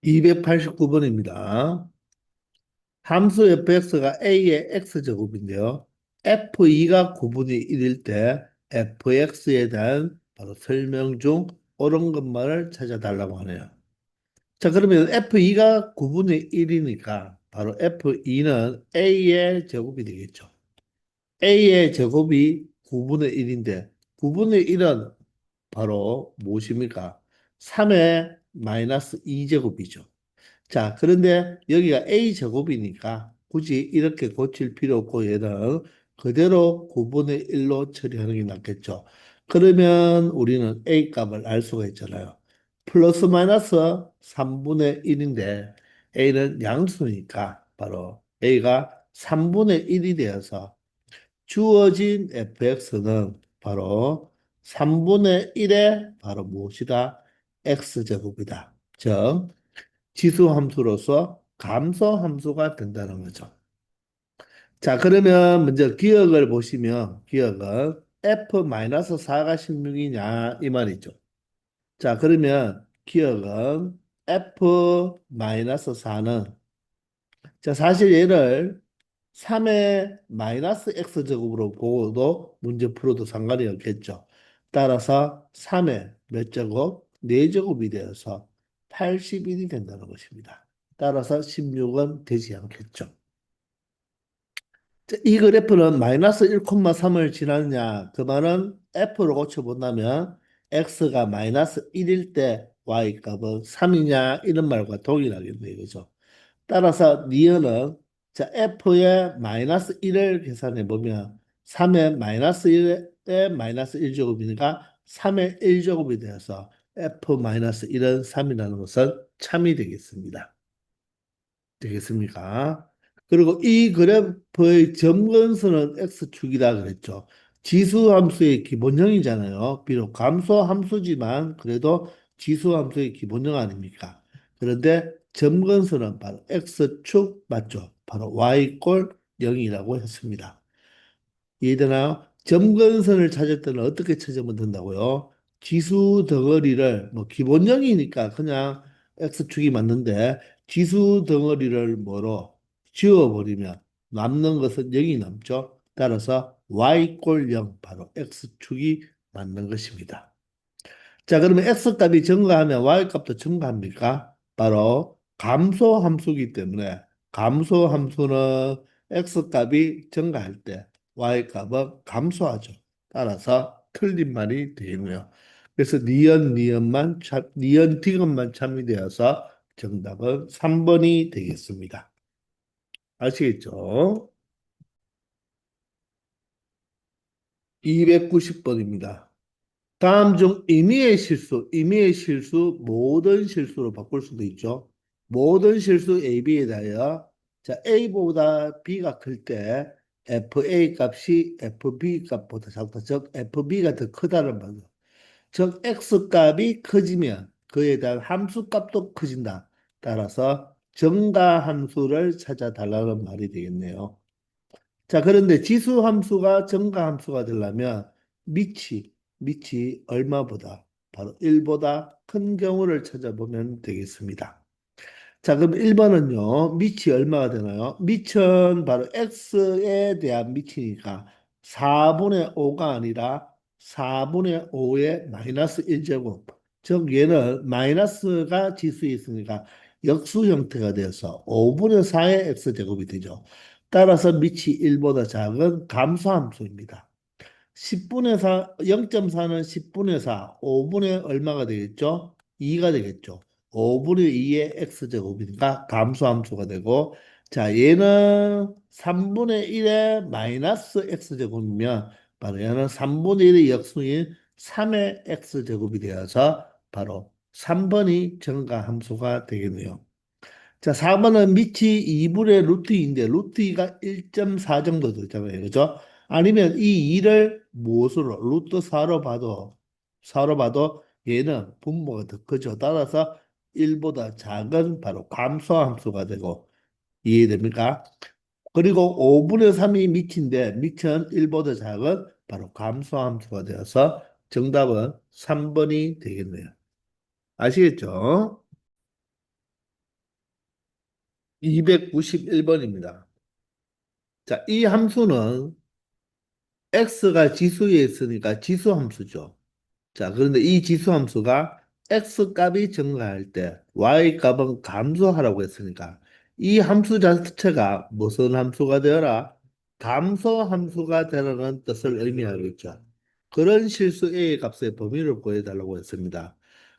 289번입니다. 함수 fx가 a의 x제곱인데요. f2가 9분의 1일 때 fx에 대한 바로 설명 중 옳은 것만을 찾아달라고 하네요. 자, 그러면 f2가 9분의 1이니까 바로 f2는 a의 제곱이 되겠죠. a의 제곱이 9분의 1인데 9분의 1은 바로 무엇입니까? 3의 마이너스 2제곱이죠. 자, 그런데 여기가 a제곱이니까 굳이 이렇게 고칠 필요 없고 얘는 그대로 9분의 1로 처리하는 게 낫겠죠. 그러면 우리는 a 값을 알 수가 있잖아요. 플러스 마이너스 3분의 1인데 a는 양수니까 바로 a가 3분의 1이 되어서 주어진 fx는 바로 3분의 1의 바로 무엇이다? x제곱이다. 즉 지수 함수로서 감소 함수가 된다는 거죠. 자, 그러면 먼저 기억을 보시면 기억은 f-4가 16이냐 이 말이죠. 자, 그러면 기억은 f-4는 자, 사실 얘를 3의 마이너스 x제곱으로 보고도 문제 풀어도 상관이 없겠죠. 따라서 3의 몇 제곱? 4제곱이 되어서 81이 된다는 것입니다. 따라서 16은 되지 않겠죠. 자, 이 그래프는 마이너스 1,3을 지났냐? 그 말은 f로 고쳐본다면 x가 마이너스 1일 때 y 값은 3이냐? 이런 말과 동일하겠네요. 그죠? 따라서 니은은 자 f의 마이너스 1을 계산해 보면 3의 마이너스 1의 마이너스 1제곱이니까 3의 1제곱이 되어서 f 마이너스 1은 3이라는 것은 참이 되겠습니다. 되겠습니까? 그리고 이 그래프의 점근선은 x축이다 그랬죠. 지수함수의 기본형이잖아요. 비록 감소함수지만 그래도 지수함수의 기본형 아닙니까? 그런데 점근선은 바로 x축 맞죠? 바로 y꼴 0이라고 했습니다. 이해되나요? 점근선을 찾을 때는 어떻게 찾으면 된다고요? 지수 덩어리를 뭐 기본형이니까 그냥 x축이 맞는데 지수 덩어리를 뭐로 지워버리면 남는 것은 0이 남죠. 따라서 y꼴 0 바로 x축이 맞는 것입니다. 자, 그러면 x값이 증가하면 y값도 증가합니까? 바로 감소함수이기 때문에 감소함수는 x값이 증가할 때 y값은 감소하죠. 따라서 틀린 말이 되고요. 그래서 니은 디귿만 참이되어서 정답은 3번이 되겠습니다. 아시겠죠? 290번입니다. 다음 중 임의의 실수, 모든 실수로 바꿀 수도 있죠. 모든 실수 A, B에 대하여 자, A보다 B가 클 때 FA 값이 FB 값보다 작다. 즉, FB가 더 크다는 말이죠. 즉, X 값이 커지면 그에 대한 함수 값도 커진다. 따라서 증가 함수를 찾아달라는 말이 되겠네요. 자, 그런데 지수 함수가 증가 함수가 되려면 밑이 얼마보다 바로 1보다 큰 경우를 찾아보면 되겠습니다. 자, 그럼 1번은요. 밑이 얼마가 되나요? 밑은 바로 x에 대한 밑이니까 4분의 5가 아니라 4분의 5의 마이너스 1제곱. 즉 얘는 마이너스가 지수에 있으니까 역수 형태가 되어서 5분의 4의 x제곱이 되죠. 따라서 밑이 1보다 작은 감소함수입니다. 10분의 4, 0.4는 10분의 4, 5분의 얼마가 되겠죠? 2가 되겠죠. 5분의 2의 x제곱이니까 감소함수가 되고, 자, 얘는 3분의 1의 마이너스 x제곱이면, 바로 얘는 3분의 1의 역수인 3의 x제곱이 되어서 바로 3번이 증가함수가 되겠네요. 자, 4번은 밑이 2분의 루트 2인데 루트 2가 1.4 정도 되잖아요. 그죠? 아니면 이 2를 무엇으로 루트 4로 봐도 얘는 분모가 더 크죠. 따라서 1보다 작은 바로 감소함수가 되고 이해됩니까? 그리고 5분의 3이 밑인데 밑은 1보다 작은 바로 감소함수가 되어서 정답은 3번이 되겠네요. 아시겠죠? 291번입니다. 자, 이 함수는 x가 지수에 있으니까 지수 함수죠. 자, 그런데 이 지수 함수가 x 값이 증가할 때 y 값은 감소하라고 했으니까 이 함수 자체가 무슨 함수가 되어라? 감소 함수가 되라는 뜻을 의미하겠죠. 그런 실수 A의 값의 범위를 구해달라고 했습니다.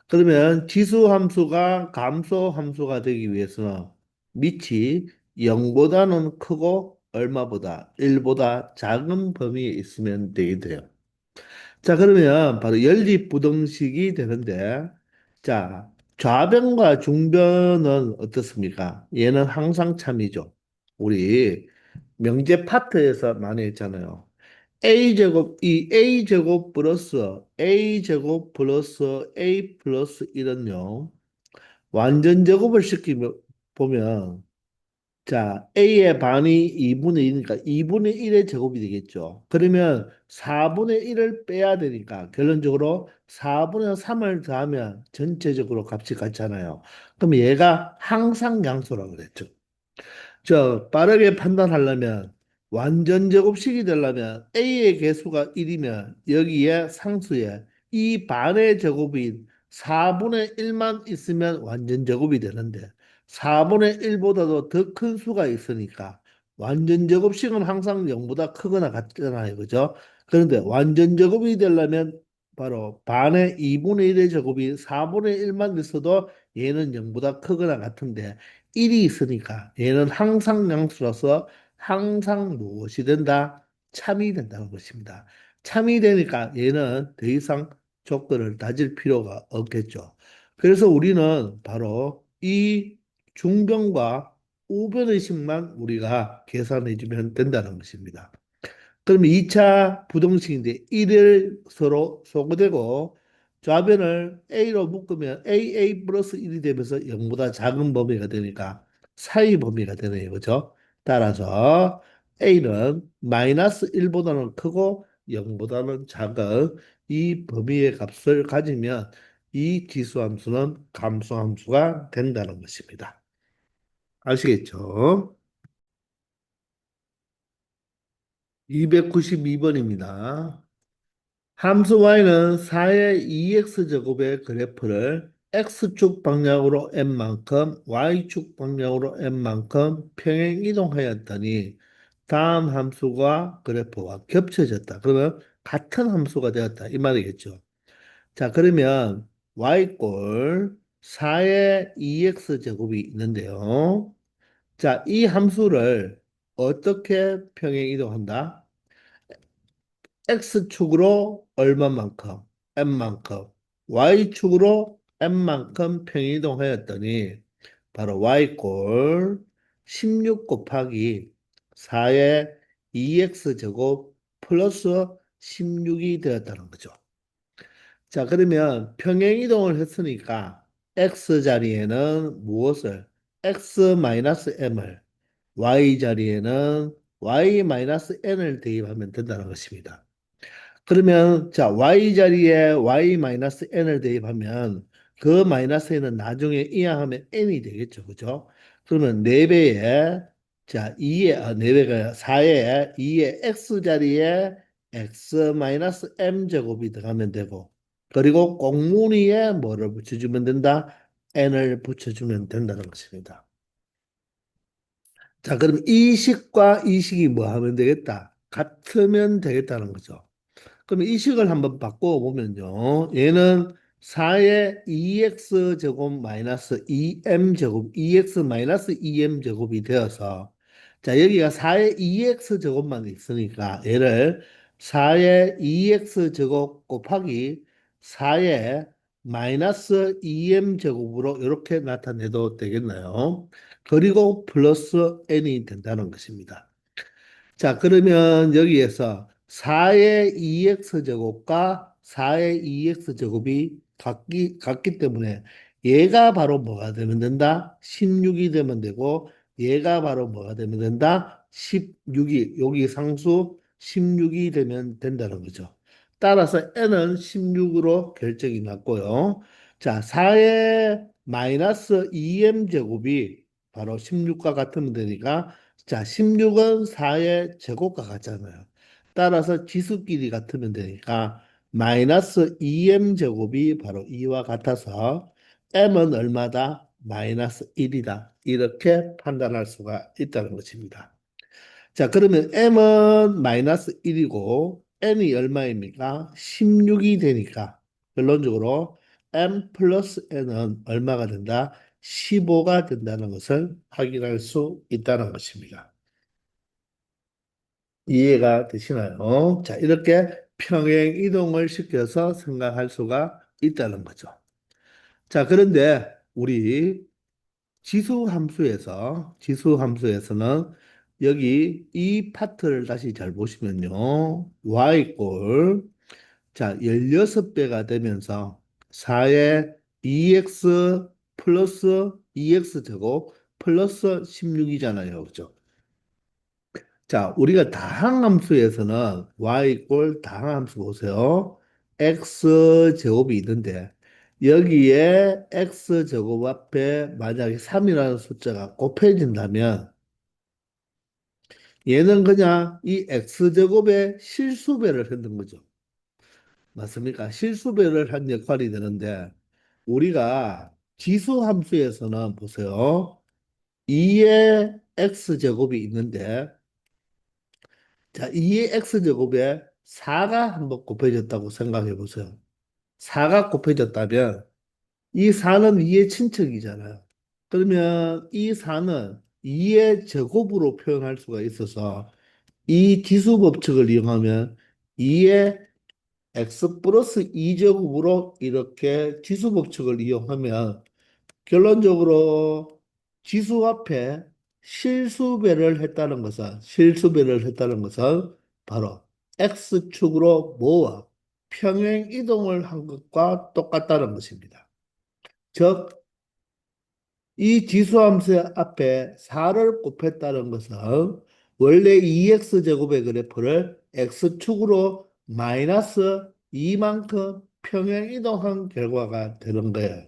그러면 지수 함수가 감소 함수가 되기 위해서는 밑이 0보다는 크고 얼마보다 1보다 작은 범위에 있으면 되게 돼요. 자, 그러면 바로 연립부등식이 되는데, 자, 좌변과 중변은 어떻습니까? 얘는 항상 참이죠. 우리 명제 파트에서 많이 했잖아요. A제곱, 이 A제곱 플러스 A제곱 플러스 A 플러스 1은요, 완전 제곱을 시키면, 보면, 자, A의 반이 2분의 1이니까 2분의 1의 제곱이 되겠죠. 그러면 4분의 1을 빼야 되니까 결론적으로 4분의 3을 더하면 전체적으로 값이 같잖아요. 그럼 얘가 항상 양수라고 그랬죠. 빠르게 판단하려면 완전 제곱식이 되려면 A의 개수가 1이면 여기에 상수에 이 반의 제곱인 4분의 1만 있으면 완전 제곱이 되는데 4분의 1보다도 더 큰 수가 있으니까 완전 제곱식은 항상 0보다 크거나 같잖아요. 그죠? 그런데 완전 제곱이 되려면 바로 반의 2분의 1의 제곱이 4분의 1만 있어도 얘는 0보다 크거나 같은데 1이 있으니까 얘는 항상 양수라서 항상 무엇이 된다? 참이 된다는 것입니다. 참이 되니까 얘는 더 이상 조건을 따질 필요가 없겠죠. 그래서 우리는 바로 이 중변과 우변의 식만 우리가 계산해 주면 된다는 것입니다. 그러면 2차 부등식인데 1을 서로 소거되고 좌변을 A로 묶으면 AA 플러스 1이 되면서 0보다 작은 범위가 되니까 사이 범위가 되네요. 그죠? 따라서 A는 마이너스 1보다는 크고 0보다는 작은 이 범위의 값을 가지면 이 지수함수는 감소함수가 된다는 것입니다. 아시겠죠? 292번입니다. 함수 y는 4의 2x 제곱의 그래프를 x축 방향으로 n만큼 y축 방향으로 n만큼 평행 이동하였더니 다음 함수가 그래프와 겹쳐졌다. 그러면 같은 함수가 되었다. 이 말이겠죠. 자, 그러면 y꼴 4의 2x제곱이 있는데요. 자, 이 함수를 어떻게 평행 이동한다? X축으로 얼마만큼, M만큼, Y축으로 M만큼 평이동하였더니 바로 Y꼴 16 곱하기 4의 2X제곱 플러스 16이 되었다는 거죠. 자, 그러면 평행이동을 했으니까 X 자리에는 무엇을? X-M을, Y 자리에는 Y-N을 대입하면 된다는 것입니다. 그러면 자 y 자리에 y-n을 대입하면 그 마이너스 n은 나중에 이항하면 n이 되겠죠, 그죠? 그러면 4배에 자 2의 4배가 4에 2의 x 자리에 x 마이너스 m 제곱이 들어가면 되고 그리고 꽁무니에 뭐를 붙여주면 된다? n을 붙여주면 된다는 것입니다. 자, 그럼 이 식과 이 식이 뭐 하면 되겠다? 같으면 되겠다는 거죠. 그럼 이 식을 한번 바꿔보면요. 얘는 4의 2x 제곱 마이너스 2m 제곱, 2x 마이너스 2m 제곱이 되어서 자, 여기가 4의 2x 제곱만 있으니까 얘를 4의 2x 제곱 곱하기 4의 마이너스 2m 제곱으로 이렇게 나타내도 되겠나요? 그리고 플러스 n이 된다는 것입니다. 자, 그러면 여기에서 4의 2x제곱과 4의 2x제곱이 같기 때문에 얘가 바로 뭐가 되면 된다? 16이 되면 되고 얘가 바로 뭐가 되면 된다? 16이 여기 상수 16이 되면 된다는 거죠. 따라서 n은 16으로 결정이 났고요. 자, 4의 마이너스 2m 제곱이 바로 16과 같으면 되니까 자, 16은 4의 제곱과 같잖아요. 따라서 지수끼리 같으면 되니까 마이너스 2m 제곱이 바로 2와 같아서 m은 얼마다? 마이너스 1이다. 이렇게 판단할 수가 있다는 것입니다. 자, 그러면 m은 마이너스 1이고 n이 얼마입니까? 16이 되니까 결론적으로 m 플러스 n은 얼마가 된다? 15가 된다는 것을 확인할 수 있다는 것입니다. 이해가 되시나요? 자, 이렇게 평행 이동을 시켜서 생각할 수가 있다는 거죠. 자, 그런데 우리 지수 함수에서는 여기 이 파트를 다시 잘 보시면요. y 자, 16배가 되면서 4의 2x 플러스 2x 제곱 플러스 16이잖아요. 그죠? 자, 우리가 다항함수에서는 다항함수 보세요. x 제곱이 있는데 여기에 x 제곱 앞에 만약에 3이라는 숫자가 곱해진다면 얘는 그냥 이 x 제곱의 실수배를 했는 거죠. 맞습니까? 실수배를 한 역할이 되는데 우리가 지수함수에서는 보세요. 2의 x 제곱이 있는데 자, 2의 x제곱에 4가 한번 곱해졌다고 생각해 보세요. 4가 곱해졌다면 이 4는 2의 친척이잖아요. 그러면 이 4는 2의 제곱으로 표현할 수가 있어서 이 지수 법칙을 이용하면 2의 x 플러스 2제곱으로 이렇게 지수 법칙을 이용하면 결론적으로 지수 앞에 실수배를 했다는 것은 바로 x축으로 모아 평행 이동을 한 것과 똑같다는 것입니다. 즉, 이 지수함수 앞에 4를 곱했다는 것은 원래 2x제곱의 그래프를 x축으로 마이너스 2만큼 평행 이동한 결과가 되는 거예요.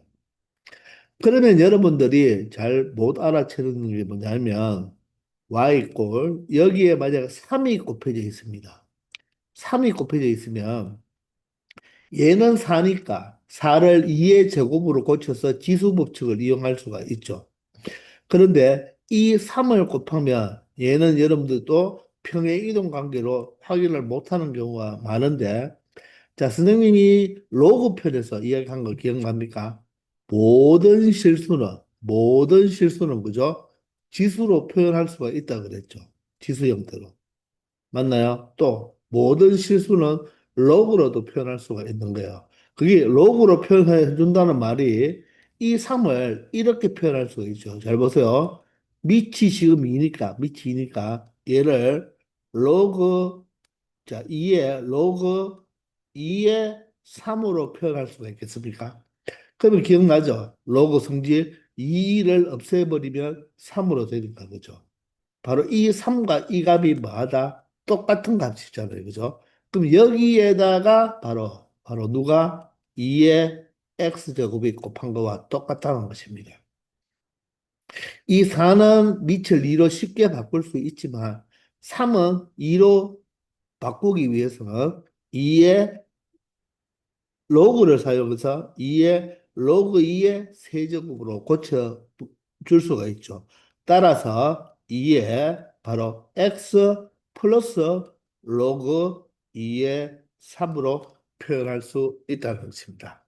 그러면 여러분들이 잘 못 알아채는 게 뭐냐면 여기에 만약 3이 곱해져 있습니다. 3이 곱해져 있으면 얘는 4니까 4를 2의 제곱으로 고쳐서 지수 법칙을 이용할 수가 있죠. 그런데 이 3을 곱하면 얘는 여러분들도 평행 이동 관계로 확인을 못하는 경우가 많은데 자, 선생님이 로그 편에서 이야기한 거 기억납니까? 모든 실수는 그죠? 지수로 표현할 수가 있다 그랬죠. 지수 형태로. 맞나요? 또, 모든 실수는 로그로도 표현할 수가 있는 거예요. 그게 로그로 표현해 준다는 말이 이 3을 이렇게 표현할 수가 있죠. 잘 보세요. 밑이 이니까 얘를 로그 자, 2의 3으로 표현할 수가 있겠습니까? 그러면 기억나죠? 로그 성질 2를 없애버리면 3으로 되니까, 그죠? 바로 이 3과 이 값이 뭐하다? 똑같은 값이잖아요, 그죠? 그럼 여기에다가 바로 누가 2의 x제곱이 곱한 거와 똑같다는 것입니다. 이 4는 밑을 2로 쉽게 바꿀 수 있지만 3은 2로 바꾸기 위해서는 2의 로그를 사용해서 2의 로그 2의 세제곱으로 고쳐 줄 수가 있죠. 따라서 2의 바로 x 플러스 로그 2의 3으로 표현할 수 있다는 것입니다.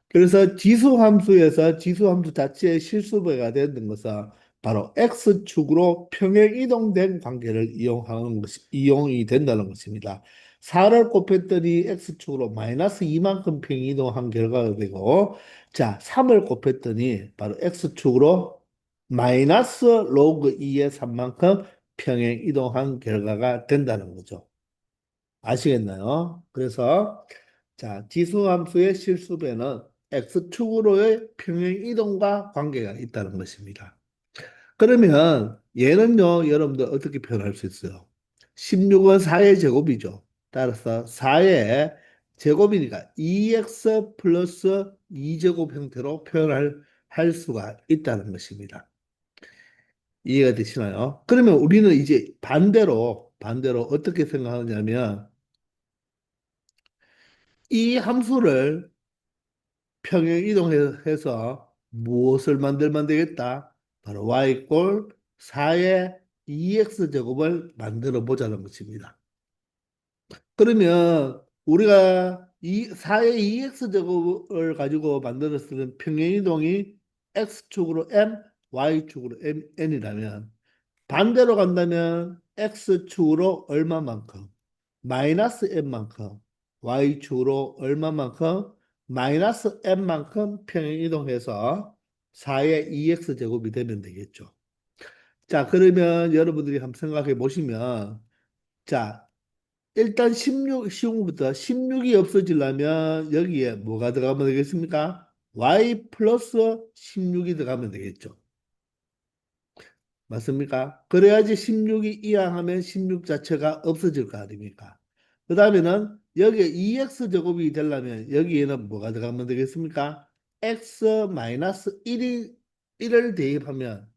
그래서 지수함수에서 지수함수 자체의 실수배가 되는 것은 바로 x축으로 평행 이동된 관계를 이용이 된다는 것입니다. 4를 곱했더니 x축으로 마이너스 2만큼 평행 이동한 결과가 되고, 자, 3을 곱했더니 바로 x축으로 마이너스 로그 2의 3만큼 평행 이동한 결과가 된다는 거죠. 아시겠나요? 그래서 자, 지수함수의 실수배는 x축으로의 평행 이동과 관계가 있다는 것입니다. 그러면 얘는요, 여러분들 어떻게 표현할 수 있어요? 16은 4의 제곱이죠. 따라서 4의 제곱이니까 2x 플러스 2제곱 형태로 할 수가 있다는 것입니다. 이해가 되시나요? 그러면 우리는 이제 반대로 어떻게 생각하냐면 이 함수를 평행 이동해서 무엇을 만들면 되겠다? 바로 y꼴 4의 2x 제곱을 만들어 보자는 것입니다. 그러면 우리가 이 4의 2x 제곱을 가지고 만들었을 평행 이동이 x축으로 m, y축으로 n이라면 반대로 간다면 x축으로 얼마만큼? 마이너스 m만큼, y축으로 얼마만큼? 마이너스 m만큼 평행 이동해서 4의 2x 제곱이 되면 되겠죠. 자, 그러면 여러분들이 한번 생각해 보시면, 자, 일단 16, 쉬운 것부터 16이 없어지려면 여기에 뭐가 들어가면 되겠습니까? y 플러스 16이 들어가면 되겠죠. 맞습니까? 그래야지 16이 이항하면 16 자체가 없어질 거 아닙니까? 그 다음에는 여기에 2x 제곱이 되려면 여기에는 뭐가 들어가면 되겠습니까? x 마이너스 1을 대입하면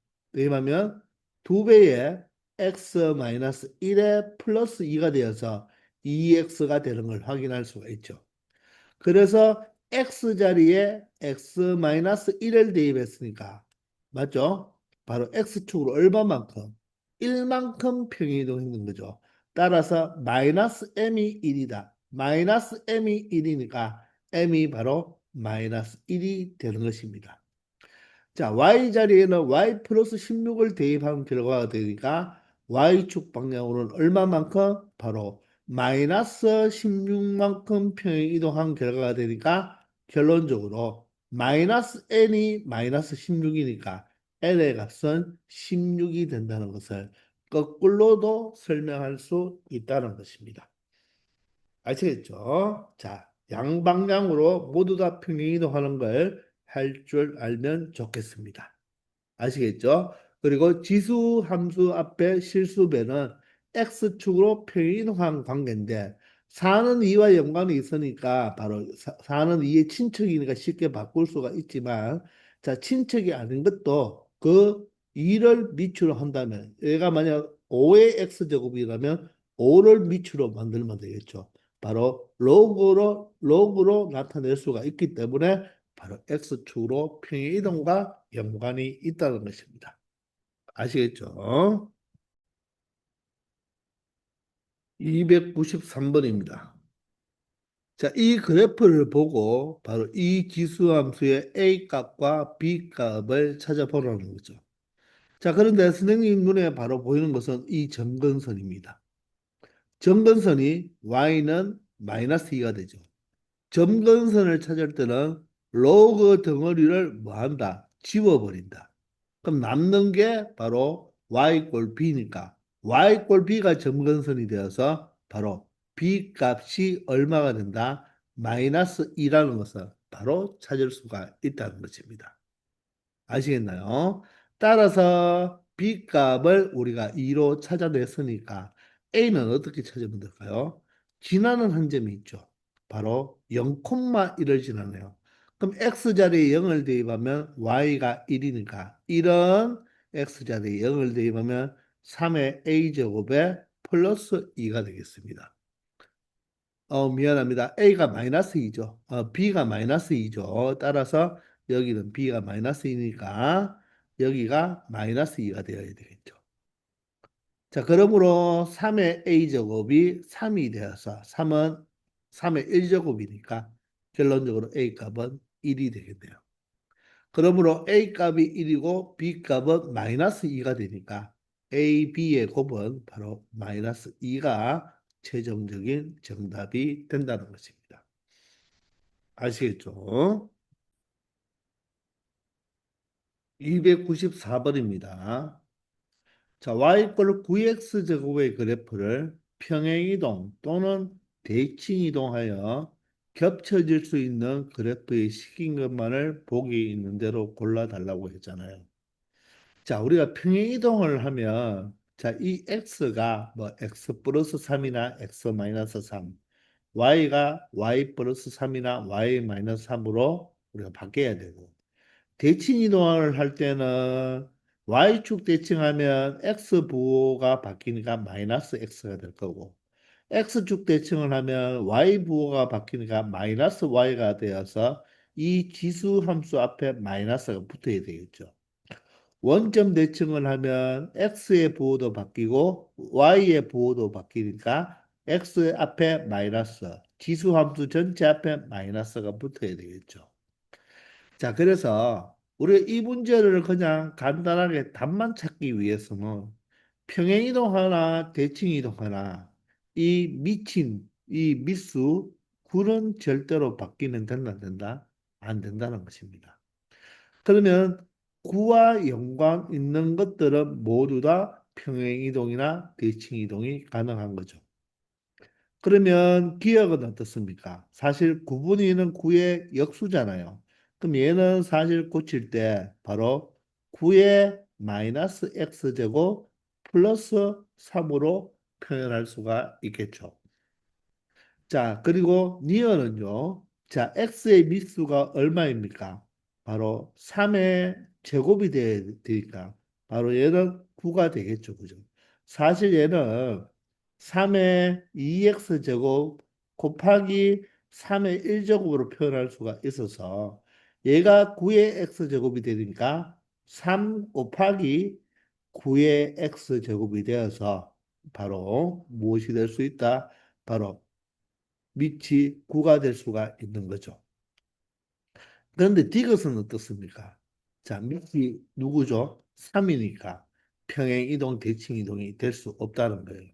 2배의 x 마이너스 1에 플러스 2가 되어서 2x가 되는 걸 확인할 수가 있죠. 그래서 x 자리에 x-1을 대입했으니까 맞죠? 바로 x축으로 얼마만큼? 1만큼 평행이동했는 거죠. 따라서 마이너스 m이 1이다. 마이너스 m이 1이니까 m이 바로 마이너스 1이 되는 것입니다. 자, y 자리에는 y 플러스 16을 대입하면 결과가 되니까 y축 방향으로는 얼마만큼? 바로 마이너스 16만큼 평행 이동한 결과가 되니까 결론적으로 마이너스 n이 마이너스 16이니까 n의 값은 16이 된다는 것을 거꾸로도 설명할 수 있다는 것입니다. 아시겠죠? 자, 양방향으로 모두 다 평행 이동하는 걸 할 줄 알면 좋겠습니다. 아시겠죠? 그리고 지수 함수 앞에 실수배는 x축으로 평행이동한 관계인데 4는 2와 연관이 있으니까 바로 4는 2의 친척이니까 쉽게 바꿀 수가 있지만 자 친척이 아닌 것도 그 2를 밑으로 한다면 얘가 만약 5의 x제곱이라면 5를 밑으로 만들면 되겠죠. 바로 로그로 나타낼 수가 있기 때문에 바로 X축으로 평행 이동과 연관이 있다는 것입니다. 아시겠죠? 293번입니다. 자, 이 그래프를 보고 바로 이 지수함수의 A 값과 B 값을 찾아보라는 거죠. 자, 그런데 선생님 눈에 바로 보이는 것은 이 점근선입니다. 점근선이 y는 마이너스 2가 되죠. 점근선을 찾을 때는 로그 덩어리를 뭐 한다? 지워버린다. 그럼 남는 게 바로 y꼴 b니까 y꼴 b가 점근선이 되어서 바로 b 값이 얼마가 된다? 마이너스 2라는 것을 바로 찾을 수가 있다는 것입니다. 아시겠나요? 따라서 b 값을 우리가 2로 찾아냈으니까 a는 어떻게 찾으면 될까요? 지나는 한 점이 있죠. 바로 0,1을 지나네요. 그럼 x자리에 0을 대입하면 y가 1이니까 1은 x자리에 0을 대입하면 3의 a제곱에 플러스 2가 되겠습니다. 미안합니다. A가 마이너스 2죠. B가 마이너스 2죠. 따라서 여기는 B가 마이너스 2니까 여기가 마이너스 2가 되어야 되겠죠. 자, 그러므로 3의 A제곱이 3이 되어서 3의 1제곱이니까 결론적으로 A 값은 1이 되겠네요. 그러므로 A 값이 1이고 B 값은 마이너스 2가 되니까 A, B의 곱은 바로 마이너스 2가 최종적인 정답이 된다는 것입니다. 아시겠죠? 294번입니다. 자, y-9x 9제곱의 그래프를 평행이동 또는 대칭이동하여 겹쳐질 수 있는 그래프의 시킨 것만을 보기 있는 대로 골라달라고 했잖아요. 자, 우리가 평행이동을 하면 자, 이 x가 뭐 x 플러스 3이나 x 마이너스 3, y가 y 플러스 3이나 y 마이너스 3으로 우리가 바뀌어야 되고 대칭 이동을 할 때는 y축 대칭하면 x 부호가 바뀌니까 마이너스 x가 될 거고 x축 대칭을 하면 y 부호가 바뀌니까 마이너스 y가 되어서 이 지수 함수 앞에 마이너스가 붙어야 되겠죠. 원점 대칭을 하면 x의 부호도 바뀌고 y의 부호도 바뀌니까 x 앞에 마이너스, 지수 함수 전체 앞에 마이너스가 붙어야 되겠죠. 자, 그래서 우리가 이 문제를 그냥 간단하게 답만 찾기 위해서는 평행이동하나 대칭이동하나 이 미친, 이 미수, 굴은 절대로 바뀌면 된다, 안 된다? 안 된다는 것입니다. 그러면 구와 연관 있는 것들은 모두 다 평행이동이나 대칭이동이 가능한 거죠. 그러면 기억은 어떻습니까? 사실 구분위는 9의 역수잖아요. 그럼 얘는 사실 고칠 때 바로 9의 마이너스 x제곱 플러스 3으로 표현할 수가 있겠죠. 자, 그리고 니은은요. 자, x의 미수가 얼마입니까? 바로 3의 제곱이 되니까 바로 얘는 9가 되겠죠. 그죠? 사실 얘는 3의 2x 제곱 곱하기 3의 1제곱으로 표현할 수가 있어서 얘가 9의 x 제곱이 되니까 3 곱하기 9의 x 제곱이 되어서 바로 무엇이 될 수 있다? 바로 밑이 9가 될 수가 있는 거죠. 그런데 디귿은 어떻습니까? 자, 밑이 누구죠? 3이니까 평행 이동, 대칭 이동이 될 수 없다는 거예요.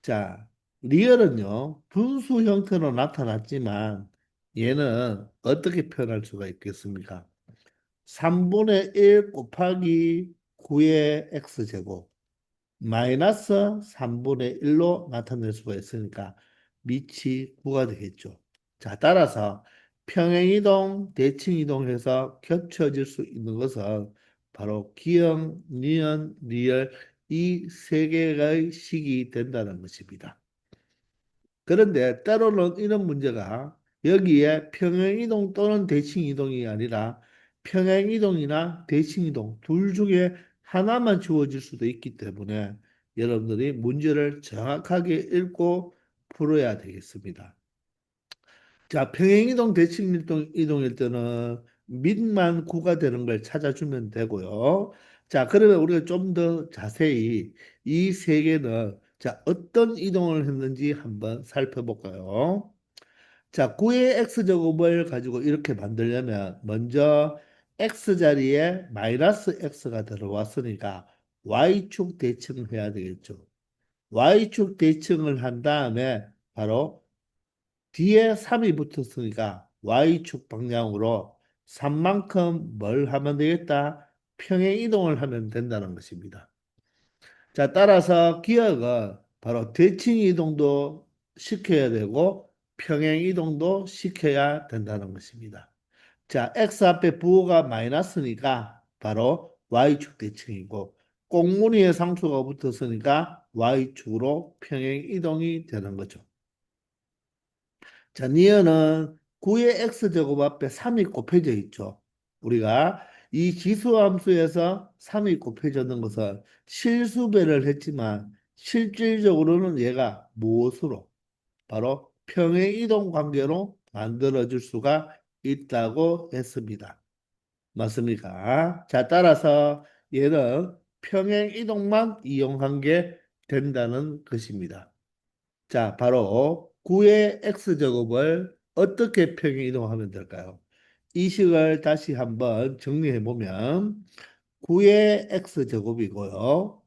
자, 리얼은요, 분수 형태로 나타났지만 얘는 어떻게 표현할 수가 있겠습니까? 3분의 1 곱하기 9의 x제곱 마이너스 3분의 1로 나타낼 수가 있으니까 밑이 9가 되겠죠. 자, 따라서 평행이동, 대칭이동해서 겹쳐질 수 있는 것은 바로 기역, 니은, 리얼 이 세 개의 식이 된다는 것입니다. 그런데 때로는 이런 문제가 여기에 평행이동 또는 대칭이동이 아니라 평행이동이나 대칭이동 둘 중에 하나만 주어질 수도 있기 때문에 여러분들이 문제를 정확하게 읽고 풀어야 되겠습니다. 자, 평행이동, 대칭이동, 이동일 때는 밑만 구가 되는 걸 찾아주면 되고요. 자, 그러면 우리가 좀 더 자세히 이 세 개는 자, 어떤 이동을 했는지 한번 살펴볼까요? 자, 9의 x제곱을 가지고 이렇게 만들려면 먼저 x 자리에 마이너스 x가 들어왔으니까 y축 대칭을 해야 되겠죠. y축 대칭을 한 다음에 바로 뒤에 3이 붙었으니까 y축 방향으로 3만큼 뭘 하면 되겠다? 평행 이동을 하면 된다는 것입니다. 자, 따라서 기억은 바로 대칭 이동도 시켜야 되고 평행 이동도 시켜야 된다는 것입니다. 자, x 앞에 부호가 마이너스니까 바로 y축 대칭이고 꽁무니에 상수가 붙었으니까 y축으로 평행 이동이 되는 거죠. 자, 니은은 9의 x제곱 앞에 3이 곱해져 있죠. 우리가 이 지수함수에서 3이 곱해졌는 것은 실수배를 했지만 실질적으로는 얘가 무엇으로? 바로 평행이동 관계로 만들어질 수가 있다고 했습니다. 맞습니까? 자, 따라서 얘는 평행이동만 이용한 게 된다는 것입니다. 자, 바로 9의 x제곱을 어떻게 평행 이동하면 될까요? 이 식을 다시 한번 정리해 보면 9의 x제곱이고요.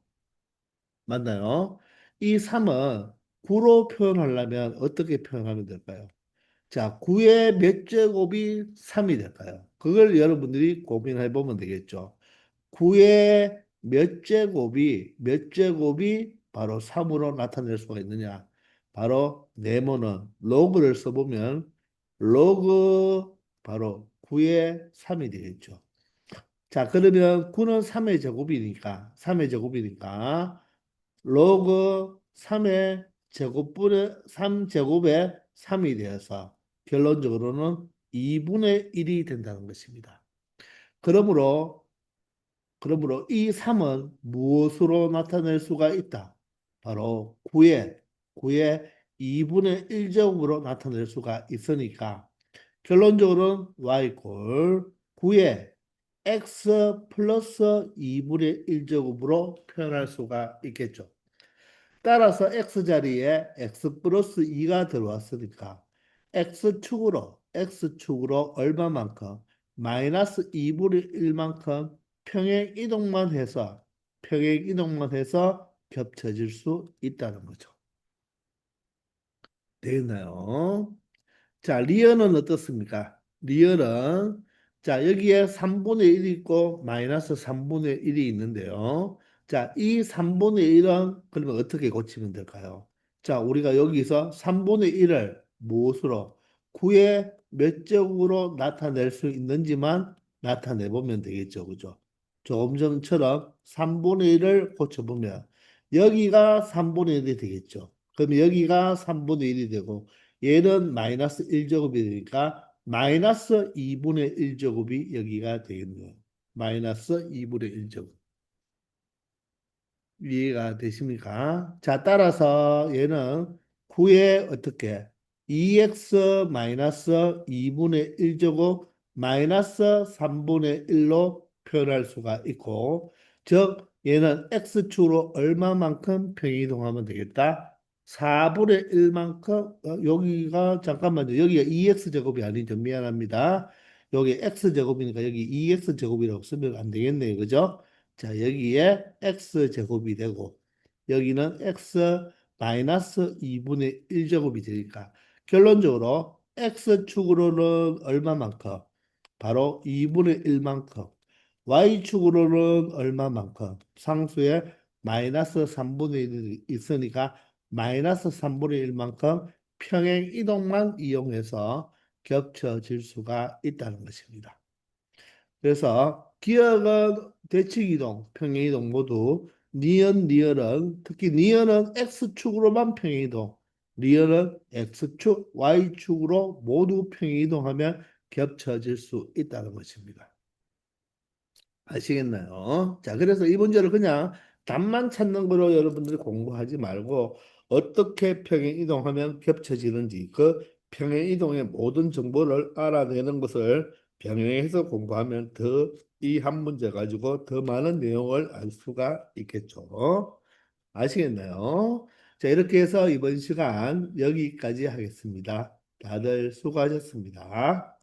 맞나요? 이 3은 9로 표현하려면 어떻게 표현하면 될까요? 자, 9의 몇 제곱이 3이 될까요? 그걸 여러분들이 고민해 보면 되겠죠. 9의 몇 제곱이 바로 3으로 나타낼 수가 있느냐? 바로 네모는 로그를 써보면 로그 바로 9의 3이 되겠죠. 자, 그러면 9는 3의 제곱이니까 로그 3의 제곱분의 3제곱의 3이 되어서 결론적으로는 2분의 1이 된다는 것입니다. 그러므로 그러므로 이 3은 무엇으로 나타낼 수가 있다? 바로 9의 2분의 1제곱으로 나타낼 수가 있으니까 결론적으로는 y 꼴 9의 x 플러스 2분의 1제곱으로 표현할 수가 있겠죠. 따라서 x자리에 x 플러스 2가 들어왔으니까 x축으로 얼마만큼 마이너스 2분의 1만큼 평행 이동만 해서 겹쳐질 수 있다는 거죠. 되겠나요? 자, 리얼은 어떻습니까? 리얼은 자, 여기에 3분의 1이 있고 마이너스 3분의 1이 있는데요. 자, 이 3분의 1은 그러면 어떻게 고치면 될까요? 자, 우리가 여기서 3분의 1을 무엇으로 9의 몇 제곱으로 나타낼 수 있는지만 나타내 보면 되겠죠. 그죠? 조금 전처럼 3분의 1을 고쳐보면 여기가 3분의 1이 되겠죠. 그럼 여기가 3분의 1이 되고 얘는 마이너스 1제곱이 되니까 마이너스 2분의 1제곱이 여기가 되겠네요. 마이너스 2분의 1제곱. 이해가 되십니까? 자, 따라서 얘는 9에 어떻게? 2x 마이너스 2분의 1제곱 마이너스 3분의 1로 표현할 수가 있고, 즉, 얘는 x축으로 얼마만큼 평이동하면 되겠다? 4분의 1만큼, 여기가, 잠깐만요. 여기가 2x제곱이 아니죠. 미안합니다. 여기 x제곱이니까 여기 2x제곱이라고 쓰면 안 되겠네요. 그죠? 자, 여기에 x제곱이 되고 여기는 x 마이너스 2분의 1제곱이 되니까 결론적으로 x축으로는 얼마만큼? 바로 2분의 1만큼. y축으로는 얼마만큼? 상수에 마이너스 3분의 1이 있으니까 마이너스 3분의 1만큼 평행 이동만 이용해서 겹쳐질 수가 있다는 것입니다. 그래서 기억은 대칭이동, 평행이동 모두 니은은 특히 니은은 x축으로만 평행이동, 리언은 x축, y축으로 모두 평행이동하면 겹쳐질 수 있다는 것입니다. 아시겠나요? 자, 그래서 이 문제를 그냥 답만 찾는 거로 여러분들이 공부하지 말고 어떻게 평행 이동하면 겹쳐지는지 그 평행 이동의 모든 정보를 알아내는 것을 병행해서 공부하면 더 이 한 문제 가지고 더 많은 내용을 알 수가 있겠죠. 아시겠나요? 자, 이렇게 해서 이번 시간 여기까지 하겠습니다. 다들 수고하셨습니다.